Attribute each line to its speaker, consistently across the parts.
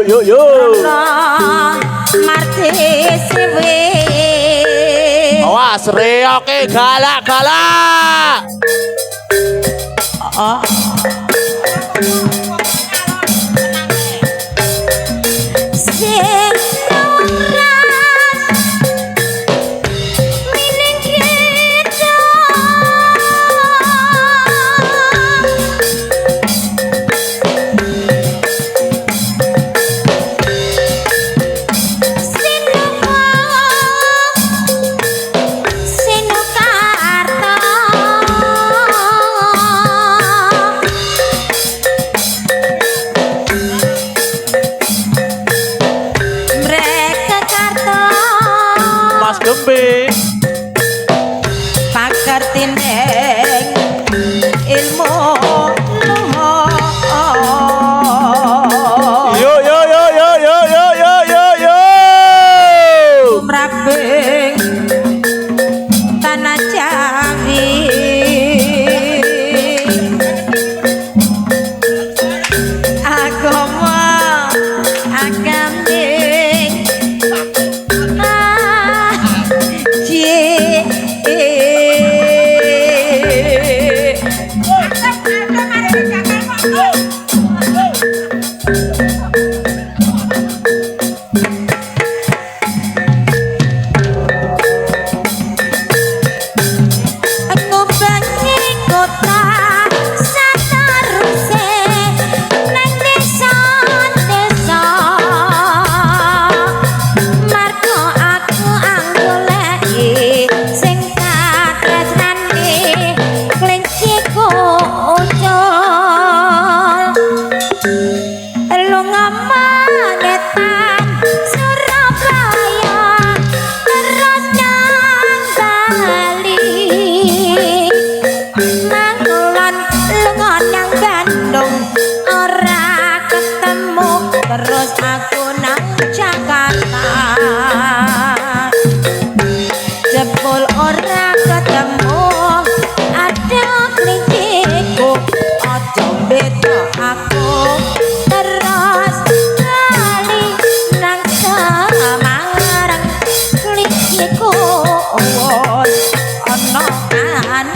Speaker 1: yo.
Speaker 2: Martis we.
Speaker 1: Awas reoke galak-galak.
Speaker 2: Oh.
Speaker 1: Gembe
Speaker 2: pakar tindeng ilmu
Speaker 1: yo
Speaker 2: umrabing tanah Jawi agama agaming terus aku nang Jakarta jebul ora ketemu ada klinciku aja beda aku terus kali nang Semarang klinciku ono kan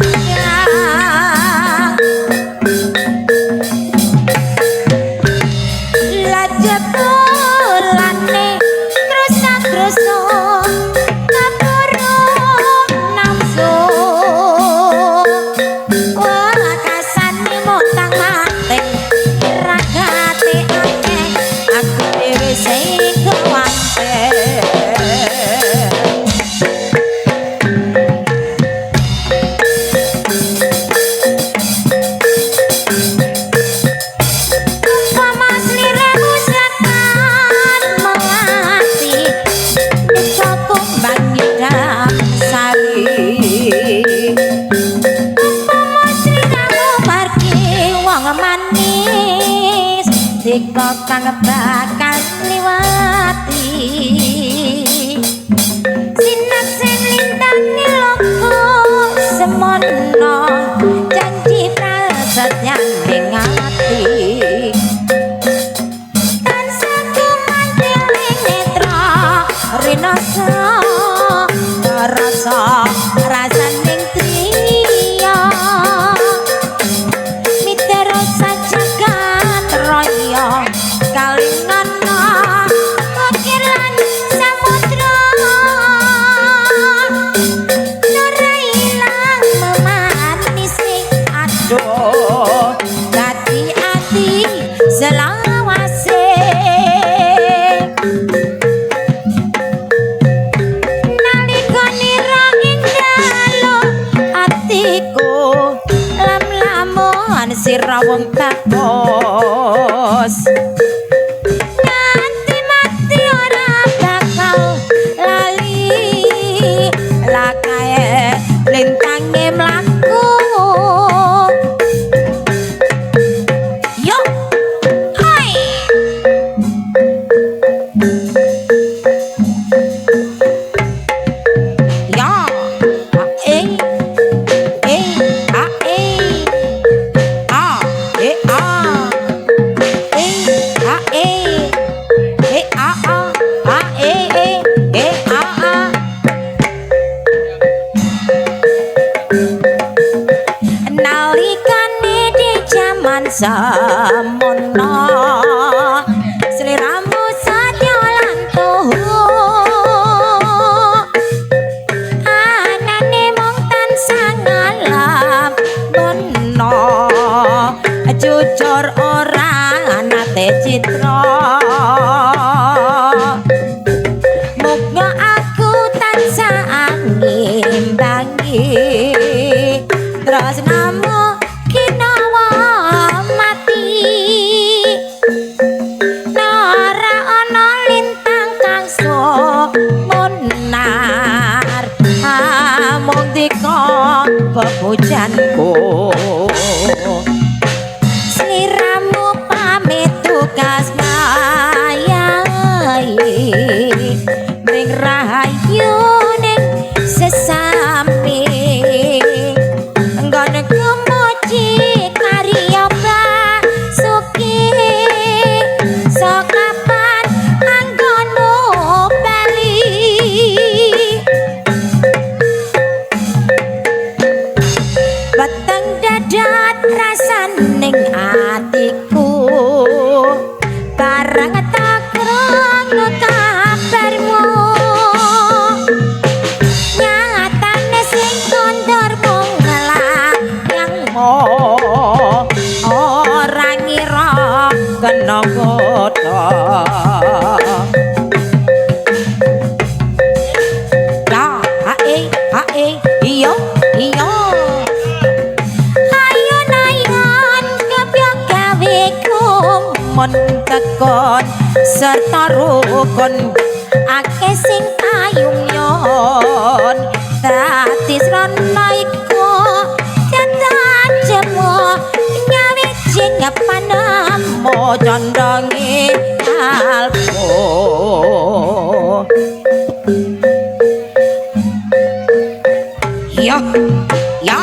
Speaker 2: kok kang bakal liwati sinak sing lintangi loko semono janji prasetya ning ati tansah kumantil ning netra rinoso rasa rasaning triya mitero sajagat royo kalingana ukir lan samudra ora ilang memanisi aduh dadi ati selawase nalika nira ing dalu atiku lam-lamun sira wong bagus nganti mati ora bakal lali lakae lintange mlaku yo hai ya a semono sliramu sadya lan tuhu anane mung tansah ngalam bono jujur ora nate citra muga aku tansah ngimbangi tresnamu kinawa mati ora ana lintang kang munar mung dika pepujanku sliramu pamit tugas ngayahi mring rahayu ning sesami nggon kemuji karya basuki sokapan anggonmu bali batang dadat rasaning atiku barang tak krungu kabarmu nyatane sing kondor mung ngelayangmu ora ngira kena godha ya hae iya iya ayo nayon kepyok gawe kumun tekon serta rukun akeh sing ayung-yon dadi srana iku dadak jemo nyawiji panamo condongi alpo ya ya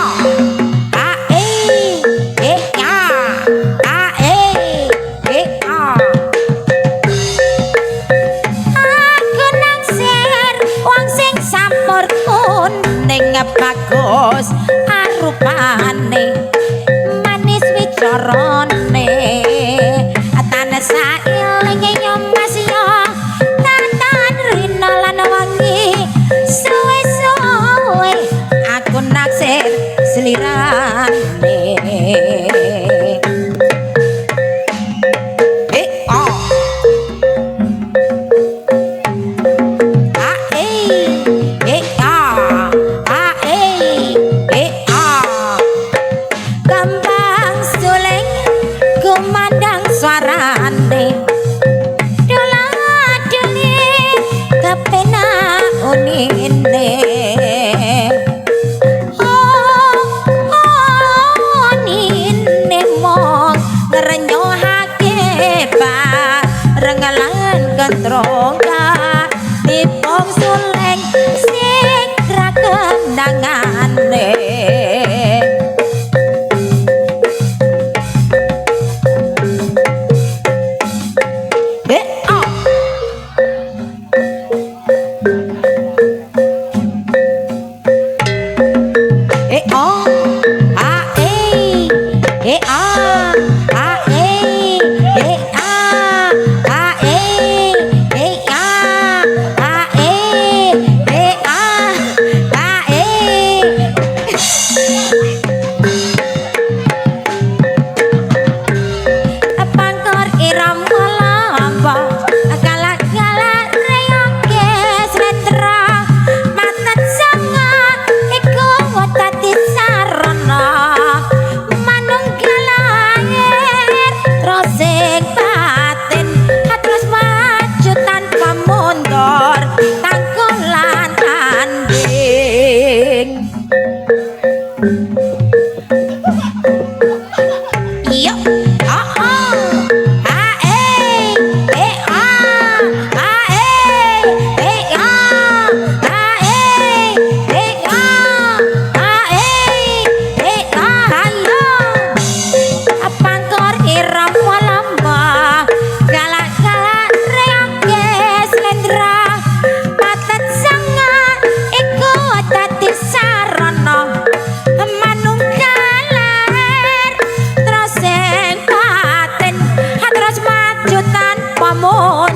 Speaker 2: bagus arupane manis wicarane atane sailing nyomas yo tatan rina lan wangi suwe-suwe aku naksir slirane suarane dola-doli kepena unine unine mong ngrenyohake bareng lan kentrongga dipong suleng sing kendangane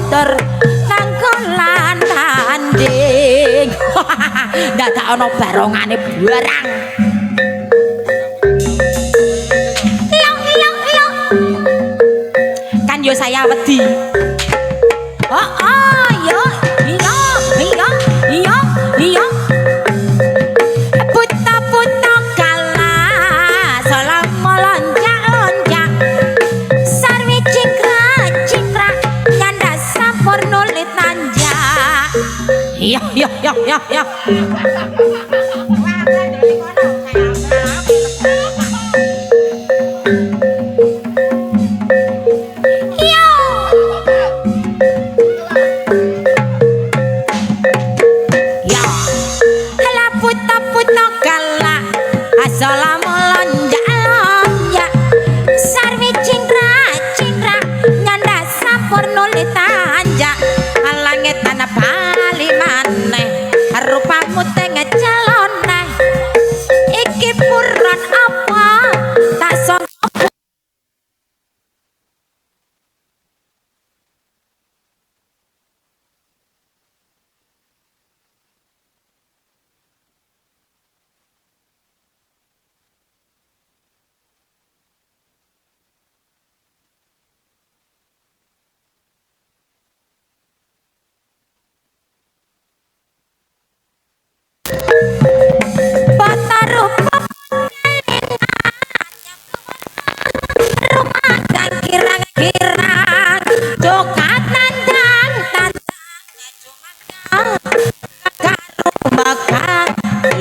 Speaker 2: motor kanggo lan tanding dadak ana barongane barang kan yo saya wedi yo iya puta-puta kalah salam lonjak-lonjak sarwi cingkrak nyanda sampur nulit nanjak iya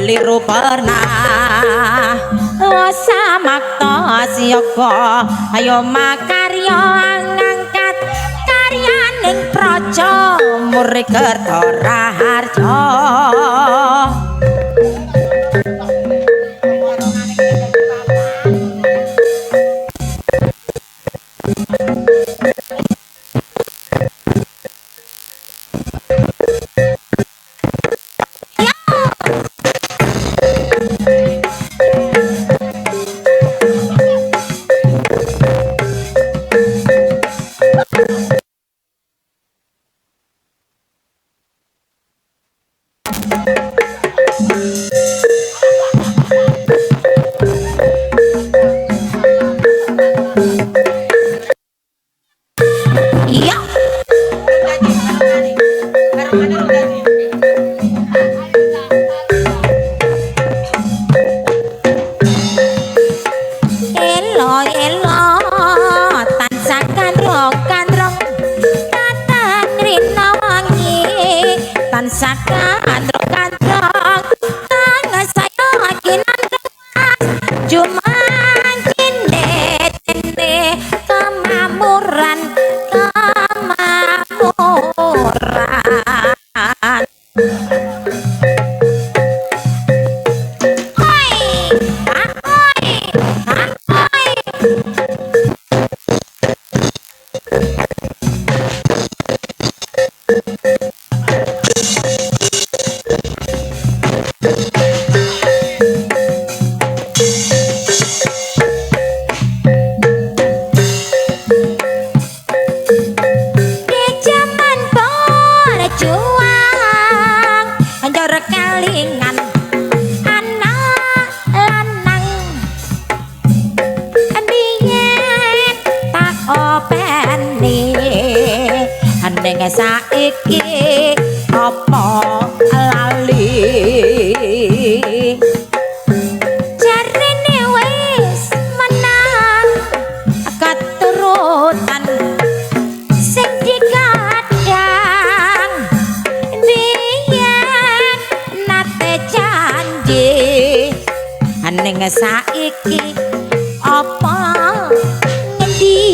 Speaker 2: liru pernah samakta siyaga ayo makarya ngangkat karyaning praja Murikerta Raharja saiki apa lali jarene wis menang keturutan sing digadang biyen nate janji ning saiki apa ngendi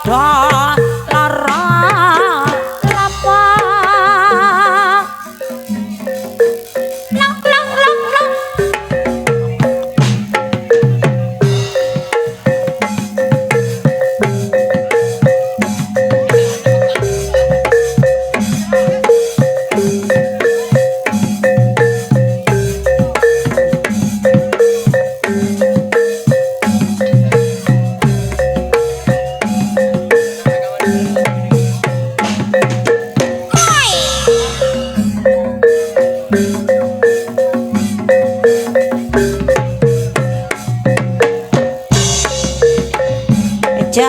Speaker 2: padha lara lapa long long long long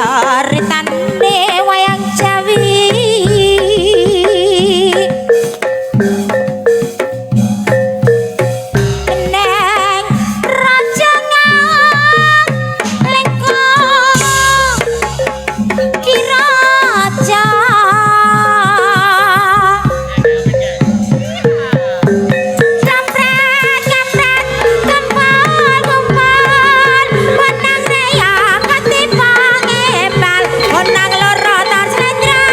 Speaker 2: jaritane wayang Jawi neng rajangan lengko kiraja kampret kampret kempal kempal menang raya ketimbang ebal menang loro tar slendra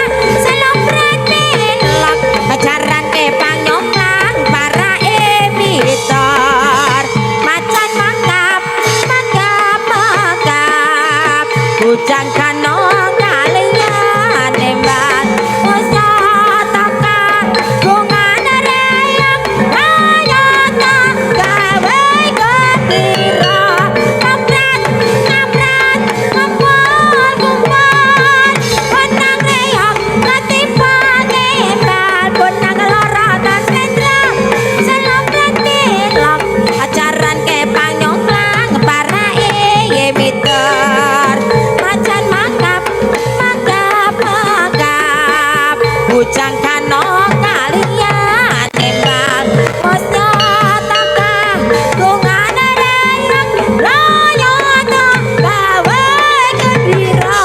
Speaker 2: selopret pilok kejaran ke panyonglang para emitor macan mangkap mangkap mangkap bujang kanong kalian nembak usia takkan bungan reyang ayana gawe kekira kampret kampret kumpul kumpul menang reyang ketimbang ebal menang loro tar slendra selopret pilok ajaran ke panyonglang para emitor macan mangkap mangkap mangkap bujang kanong kalian nembak bosnya takkan bungan reyang layana gawe kedira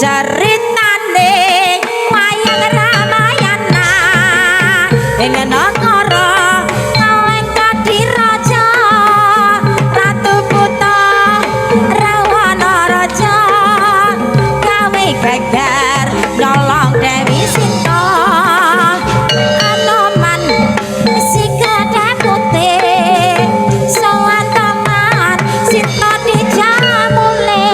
Speaker 2: ceritane wayang Ramayana ing negara Kaweng Kadiraja Ratu Buta Rawana Raja gawe geger nolong Dewi Sinta Anoman si Gede Putih sowan tangan Sinta dijamule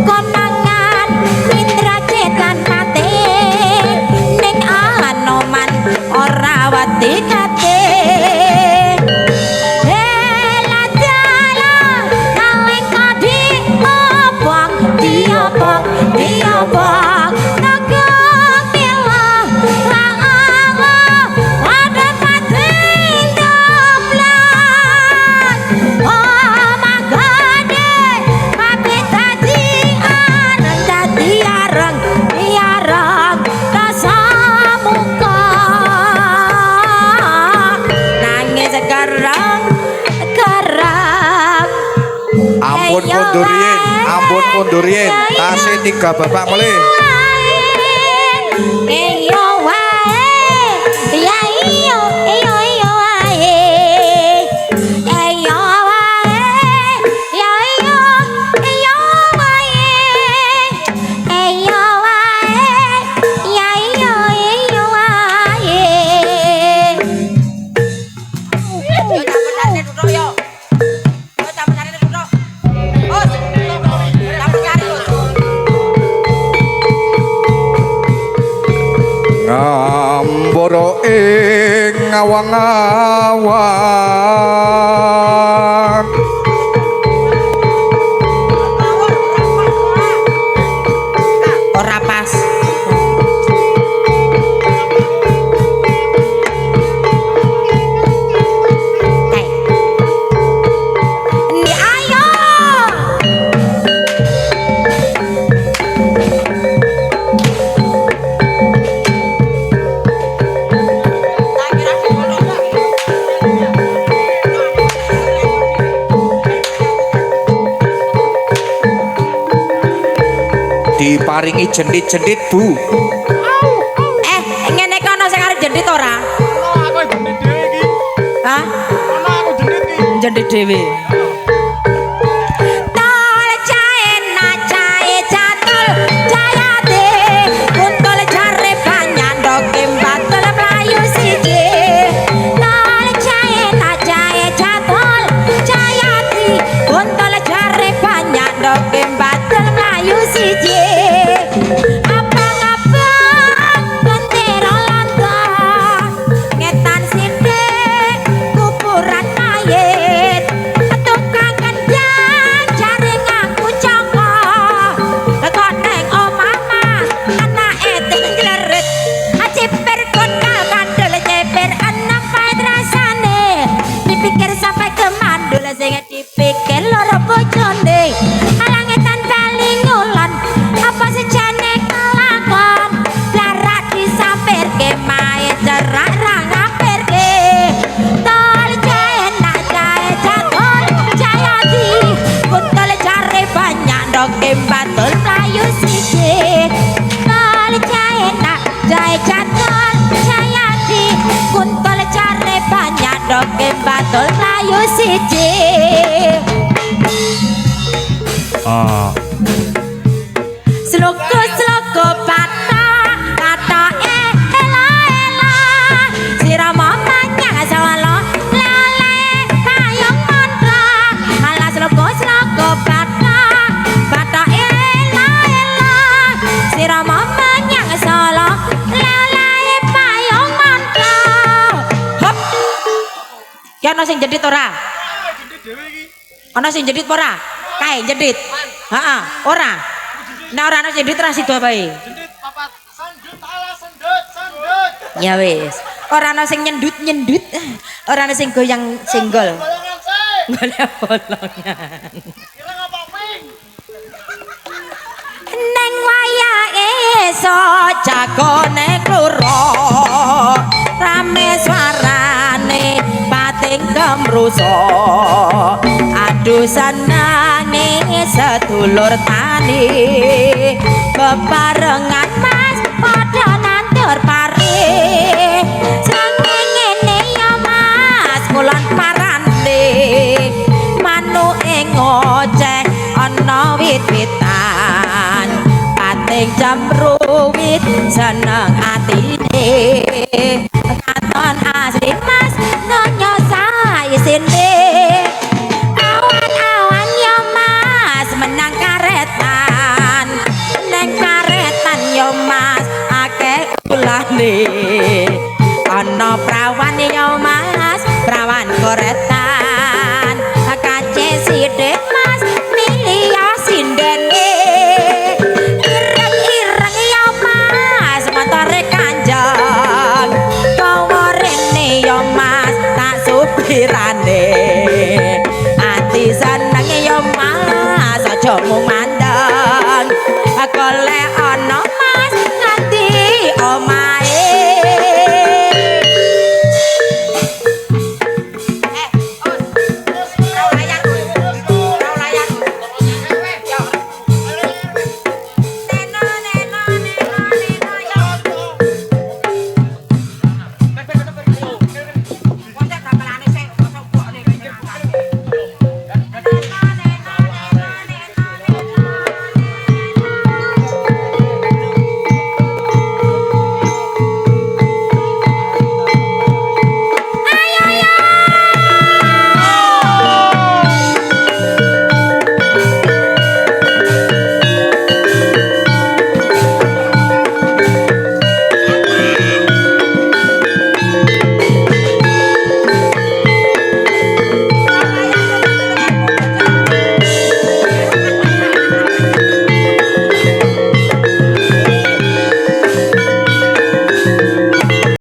Speaker 2: konangan Indra Cetan Pate ning Anoman ora wati kate hela dalang Kaweng Kadi obong diobong diobong nagong pilah laango ada pati doblan oh magade papi tadi areng dadi areng areng rasa muka nangis sekarang kerap
Speaker 3: Ampun pundurien, tasih 3 babak melih.
Speaker 2: Iyo wae, ya iyo, iyo iyo wae, iyo wae, ya iyo, iyo wae, iyo wae, ya iyo, iyo wae. Yo sampeyan duduk yo. Yo sampeyan duduk. Bos, sampeyan duduk.
Speaker 3: Ngambara ing awang-awang
Speaker 2: Ora pas. Ni ayo. Tak kira
Speaker 3: diparingi jendit-jendit Bu.
Speaker 2: Ngene iki ana sing arep jendit ora?
Speaker 4: Aku jendit dhewe iki.
Speaker 2: Hah?
Speaker 4: Ono aku jendit iki.
Speaker 2: Jendit dhewe. Tol jae na jae catul jayate kuntul jare banyak ndoke batul mlayu siji. Tol jae na jae catul jayati kuntul jare banyak ndoke batul mlayu siji. Dipikir loro bojone alangetan paling ngulon apa sejane kelakon blarak disampirke mae cerak ra ngampirke tol jae nak jae jatol jayati kuntul jare banyak ndoke batul mlayu siji tol jae nak jae jatol jayati kuntul jare banyak ndoke batul mlayu siji. Sloko pata kata ela sirama manyang sawalo lele payung mantra ala sloko pata ela sirama manyang sawalo lele payung mantra hop ki ana sing jedit ora?
Speaker 4: Jendit dhewe iki.
Speaker 2: Ana sing jedit ora? Kae jedit. Heeh, ora. Nek ora ana jedit ra sida bae.
Speaker 4: Jendit papat. Sandut ala sandut.
Speaker 2: Ya wis. Ora ana sing nyendut. Ora ana sing goyang singgol.
Speaker 4: Bolongan sih.
Speaker 2: Golek bolongan.
Speaker 4: Ireng apa ping?
Speaker 2: Neng wayahe so jagone kluro. Rame suarane pating gemruso. Aduh senange sedulur tani bebarengan mas padha nandur pari srengenge ya mas kulon parane manuke ngoceh ana wit-witan pating jamruwit seneng atine katon asli mas nyonya sae sini awan-awan yo mas menang karetan neng karetan yo mas akeh ulane ana prawan yo mas prawan koretan kace sithik mas milih sindene ireng-ireng yo mas motore kanjeng kowe rene yo mas tak supirane ati seneng yo mas aja mung